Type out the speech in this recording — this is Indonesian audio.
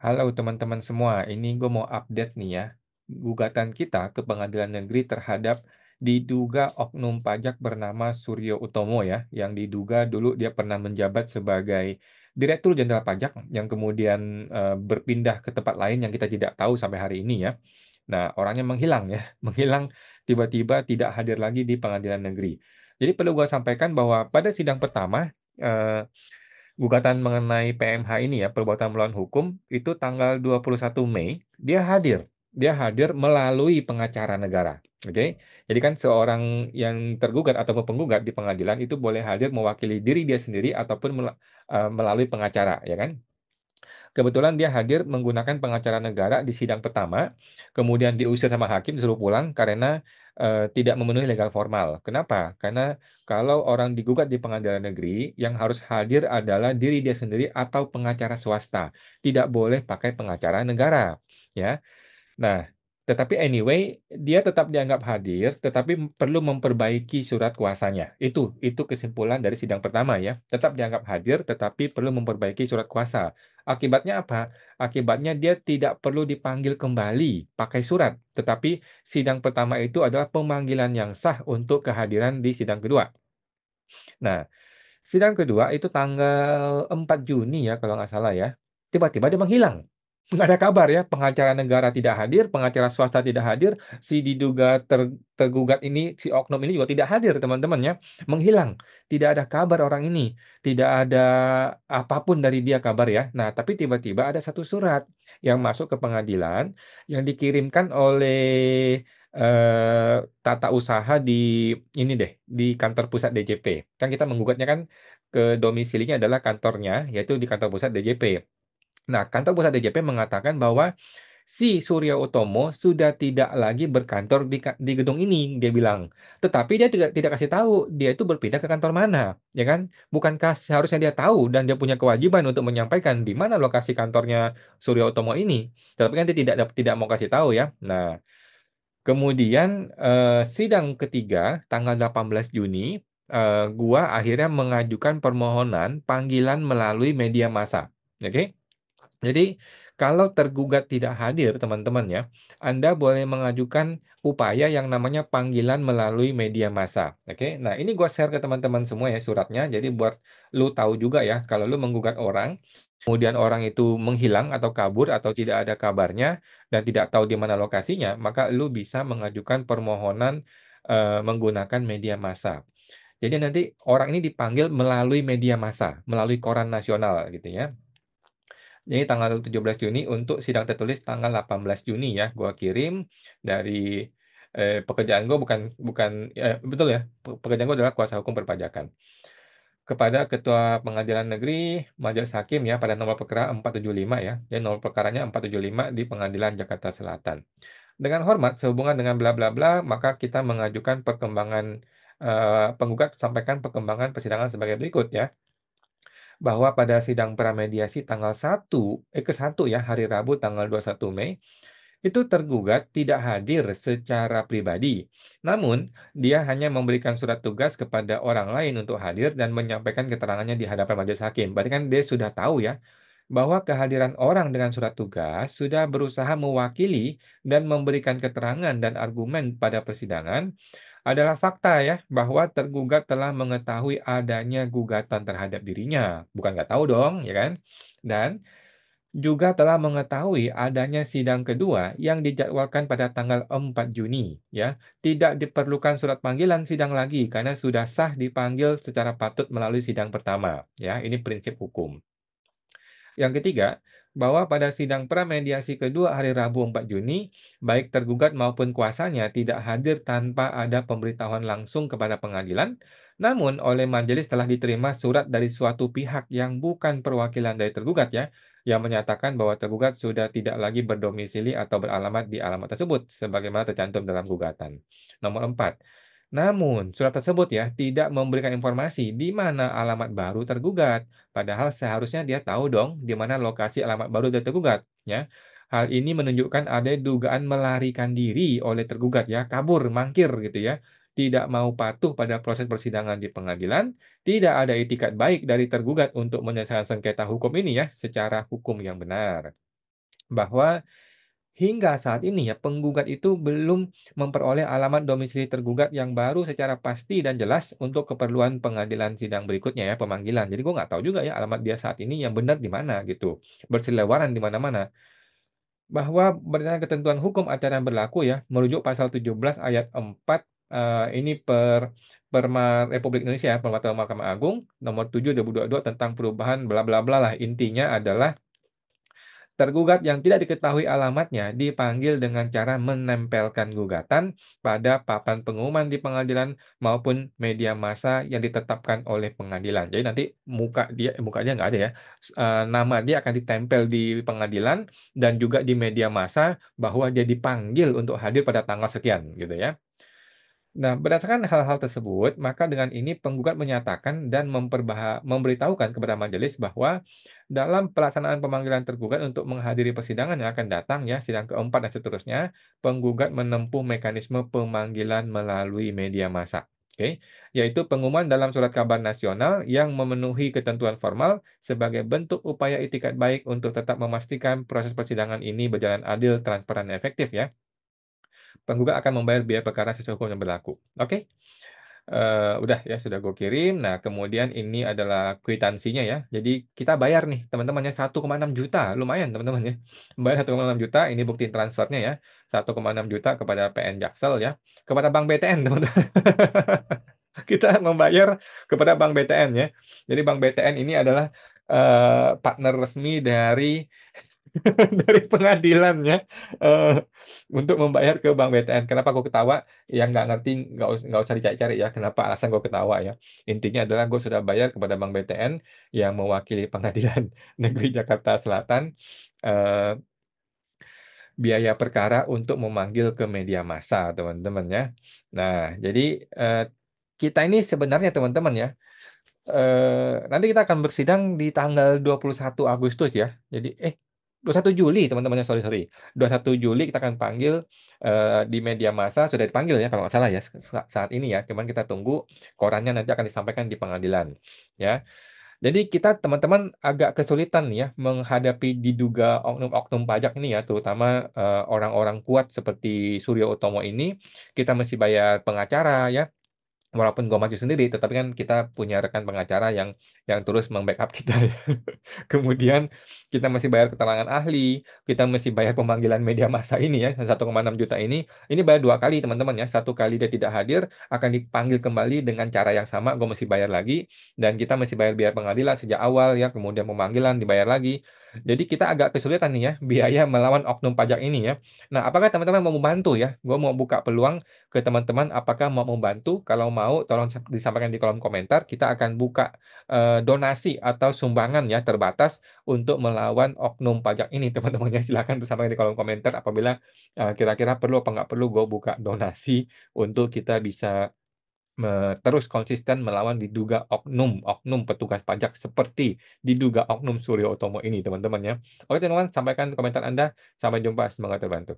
Halo teman-teman semua, ini gue mau update nih ya. Gugatan kita ke pengadilan negeri terhadap diduga oknum pajak bernama Suryo Utomo ya, yang diduga dulu dia pernah menjabat sebagai Direktur Jenderal Pajak yang kemudian berpindah ke tempat lain yang kita tidak tahu sampai hari ini ya. Nah, orangnya menghilang ya, menghilang tiba-tiba tidak hadir lagi di pengadilan negeri. Jadi perlu gue sampaikan bahwa pada sidang pertama, eh, gugatan mengenai PMH ini ya, perbuatan melawan hukum, itu tanggal 21 Mei, dia hadir. Dia hadir melalui pengacara negara. Oke. Jadi kan seorang yang tergugat atau penggugat di pengadilan itu boleh hadir mewakili diri dia sendiri ataupun melalui pengacara, ya kan? Kebetulan dia hadir menggunakan pengacara negara di sidang pertama, kemudian diusir sama hakim disuruh pulang karena tidak memenuhi legal formal. Kenapa? Karena kalau orang digugat di pengadilan negeri, yang harus hadir adalah diri dia sendiri atau pengacara swasta. Tidak boleh pakai pengacara negara. Ya. Nah, tetapi anyway, dia tetap dianggap hadir, tetapi perlu memperbaiki surat kuasanya. Itu kesimpulan dari sidang pertama ya. Tetap dianggap hadir, tetapi perlu memperbaiki surat kuasa. Akibatnya apa? Akibatnya dia tidak perlu dipanggil kembali pakai surat, tetapi sidang pertama itu adalah pemanggilan yang sah untuk kehadiran di sidang kedua. Nah, sidang kedua itu tanggal 4 Juni ya kalau nggak salah ya. Tiba-tiba dia menghilang. Nggak ada kabar ya, pengacara negara tidak hadir, pengacara swasta tidak hadir, si diduga tergugat ini, si oknum ini juga tidak hadir teman-teman ya. Menghilang. Tidak ada kabar orang ini. Tidak ada apapun dari dia kabar ya. Nah, tapi tiba-tiba ada satu surat yang masuk ke pengadilan yang dikirimkan oleh tata usaha di ini deh, di kantor pusat DJP. Kan kita menggugatnya kan ke domisilinya adalah kantornya, yaitu di kantor pusat DJP. Nah, kantor pusat DJP mengatakan bahwa si Surya Utomo sudah tidak lagi berkantor di gedung ini, dia bilang. Tetapi dia tidak tidak kasih tahu dia itu berpindah ke kantor mana, ya kan? Bukankah seharusnya dia tahu dan dia punya kewajiban untuk menyampaikan di mana lokasi kantornya Surya Utomo ini. Tapi kan dia tidak mau kasih tahu ya. Nah, kemudian sidang ketiga tanggal 18 Juni, gua akhirnya mengajukan permohonan panggilan melalui media massa. Oke? Jadi, kalau tergugat tidak hadir, teman-teman ya, Anda boleh mengajukan upaya yang namanya panggilan melalui media massa. Oke, nah ini gua share ke teman-teman semua ya suratnya. Jadi buat lu tahu juga ya, kalau lu menggugat orang, kemudian orang itu menghilang atau kabur atau tidak ada kabarnya dan tidak tahu di mana lokasinya, maka lu bisa mengajukan permohonan menggunakan media massa. Jadi nanti orang ini dipanggil melalui media massa, melalui koran nasional gitu ya. Jadi tanggal 17 Juni untuk sidang tertulis tanggal 18 Juni ya, gua kirim dari pekerjaan gua bukan bukan betul ya, pekerjaan gua adalah kuasa hukum perpajakan. Kepada Ketua Pengadilan Negeri Majelis Hakim ya pada nomor perkara 475 ya. Jadi nomor perkaranya 475 di Pengadilan Jakarta Selatan. Dengan hormat sehubungan dengan bla bla bla, maka kita mengajukan perkembangan penggugat sampaikan perkembangan persidangan sebagai berikut ya, bahwa pada sidang pramediasi tanggal ke-1 ya, hari Rabu tanggal 21 Mei, itu tergugat tidak hadir secara pribadi. Namun, dia hanya memberikan surat tugas kepada orang lain untuk hadir dan menyampaikan keterangannya di hadapan majelis hakim. Berarti kan dia sudah tahu ya, bahwa kehadiran orang dengan surat tugas sudah berusaha mewakili dan memberikan keterangan dan argumen pada persidangan adalah fakta ya, bahwa tergugat telah mengetahui adanya gugatan terhadap dirinya. Bukan nggak tahu dong, ya kan? Dan juga telah mengetahui adanya sidang kedua yang dijadwalkan pada tanggal 4 Juni. Ya. Tidak diperlukan surat panggilan sidang lagi karena sudah sah dipanggil secara patut melalui sidang pertama. Ya, ini prinsip hukum. Yang ketiga, bahwa pada sidang pramediasi kedua hari Rabu 4 Juni, baik tergugat maupun kuasanya tidak hadir tanpa ada pemberitahuan langsung kepada pengadilan, namun oleh majelis telah diterima surat dari suatu pihak yang bukan perwakilan dari tergugat ya, yang menyatakan bahwa tergugat sudah tidak lagi berdomisili atau beralamat di alamat tersebut, sebagaimana tercantum dalam gugatan. Nomor 4. Namun, surat tersebut ya tidak memberikan informasi di mana alamat baru tergugat. Padahal seharusnya dia tahu dong di mana lokasi alamat baru dari tergugat, ya. Hal ini menunjukkan ada dugaan melarikan diri oleh tergugat ya, kabur, mangkir gitu ya. Tidak mau patuh pada proses persidangan di pengadilan, tidak ada itikat baik dari tergugat untuk menyelesaikan sengketa hukum ini ya secara hukum yang benar. bahwa hingga saat ini ya, penggugat itu belum memperoleh alamat domisili tergugat yang baru secara pasti dan jelas untuk keperluan pengadilan sidang berikutnya ya, pemanggilan. Jadi gue nggak tahu juga ya alamat dia saat ini yang benar di mana gitu. Berseliweran di mana-mana. Bahwa berdasarkan ketentuan hukum acara yang berlaku ya, merujuk pasal 17 ayat 4 ini Perma Republik Indonesia ya, Peraturan Mahkamah Agung nomor 7 2022 tentang perubahan bla bla bla lah. Intinya adalah tergugat yang tidak diketahui alamatnya dipanggil dengan cara menempelkan gugatan pada papan pengumuman di pengadilan maupun media massa yang ditetapkan oleh pengadilan. Jadi nanti muka dia nggak ada ya. Nama dia akan ditempel di pengadilan dan juga di media massa bahwa dia dipanggil untuk hadir pada tanggal sekian gitu ya. Nah, berdasarkan hal-hal tersebut, maka dengan ini penggugat menyatakan dan memberitahukan kepada majelis bahwa dalam pelaksanaan pemanggilan tergugat untuk menghadiri persidangan yang akan datang ya, sidang keempat dan seterusnya, penggugat menempuh mekanisme pemanggilan melalui media massa. Oke, yaitu pengumuman dalam surat kabar nasional yang memenuhi ketentuan formal sebagai bentuk upaya itikat baik untuk tetap memastikan proses persidangan ini berjalan adil, transparan, dan efektif ya. Penggugat akan membayar biaya perkara sesuai hukum yang berlaku. Oke, udah ya, sudah gue kirim. Nah, kemudian ini adalah kwitansinya ya. Jadi kita bayar nih teman-teman ya 1,6 juta. Lumayan teman-teman ya. Bayar 1,6 juta, ini bukti transfernya ya. 1,6 juta kepada PN Jaksel ya. Kepada Bank BTN teman-teman. Kita membayar kepada Bank BTN ya. Jadi Bank BTN ini adalah partner resmi dari dari pengadilan ya, untuk membayar ke Bank BTN. Kenapa gue ketawa? Yang nggak ngerti nggak usah dicari-cari ya. Kenapa alasan gue ketawa ya? Intinya adalah gue sudah bayar kepada Bank BTN yang mewakili Pengadilan Negeri Jakarta Selatan biaya perkara untuk memanggil ke media massa, teman-teman ya. Nah, jadi kita ini sebenarnya teman-teman ya. Nanti kita akan bersidang di tanggal 21 Agustus ya. Jadi 21 Juli teman-teman ya, sorry. 21 Juli kita akan panggil di media massa, sudah dipanggil ya kalau nggak salah ya saat ini ya. Cuman kita tunggu korannya nanti akan disampaikan di pengadilan ya. Jadi kita teman-teman agak kesulitan nih ya menghadapi diduga oknum-oknum pajak ini ya, terutama orang-orang kuat seperti Suryo Utomo ini. Kita mesti bayar pengacara ya. Walaupun gue maju sendiri, tetapi kan kita punya rekan pengacara yang terus membackup kita. Kemudian kita masih bayar keterangan ahli, kita masih bayar pemanggilan media massa ini ya, 1,6 juta ini. Ini bayar 2 kali teman-teman ya. 1 kali dia tidak hadir, akan dipanggil kembali dengan cara yang sama, gue masih bayar lagi. Dan kita masih bayar biaya pengadilan sejak awal ya, kemudian pemanggilan dibayar lagi. Jadi kita agak kesulitan nih ya, biaya melawan oknum pajak ini ya. Nah, apakah teman-teman mau membantu ya? Gue mau buka peluang ke teman-teman apakah mau membantu. Kalau mau tolong disampaikan di kolom komentar. Kita akan buka donasi atau sumbangan ya terbatas untuk melawan oknum pajak ini teman-teman ya. Silakan sampaikan di kolom komentar apabila kira-kira perlu apa nggak perlu gue buka donasi untuk kita bisa terus konsisten melawan diduga oknum petugas pajak seperti diduga oknum Suryo Utomo ini teman-teman ya. Oke teman-teman, sampaikan komentar Anda. Sampai jumpa, semoga terbantu.